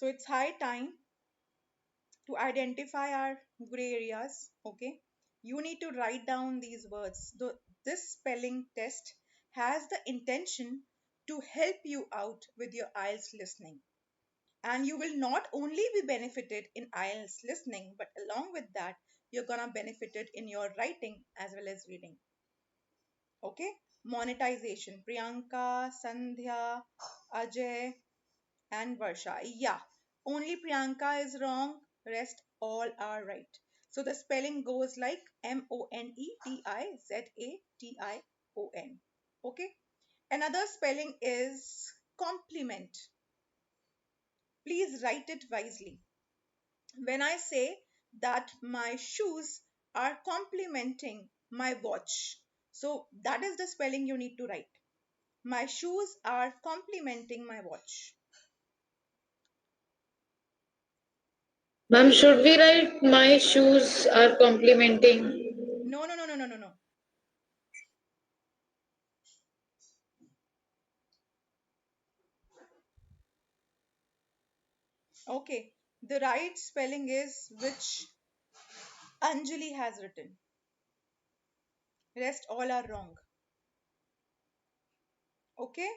So it's high time to identify our gray areas. Okay, you need to write down these words. This spelling test has the intention to help you out with your IELTS listening, and you will not only be benefited in IELTS listening, but along with that you're gonna benefit it in your writing as well as reading. Okay, monetization: Priyanka, Sandhya, Ajay, and Varsha. Yeah, only Priyanka is wrong, rest all are right. So the spelling goes like Monetization. Okay, another spelling is compliment. Please write it wisely. When I say that my shoes are complementing my watch, so that is the spelling you need to write. My shoes are complementing my watch. Ma'am, should we write my shoes are complimenting? No, no, no, no, no, no, no. Okay, the right spelling is which Anjali has written. Rest all are wrong. Okay,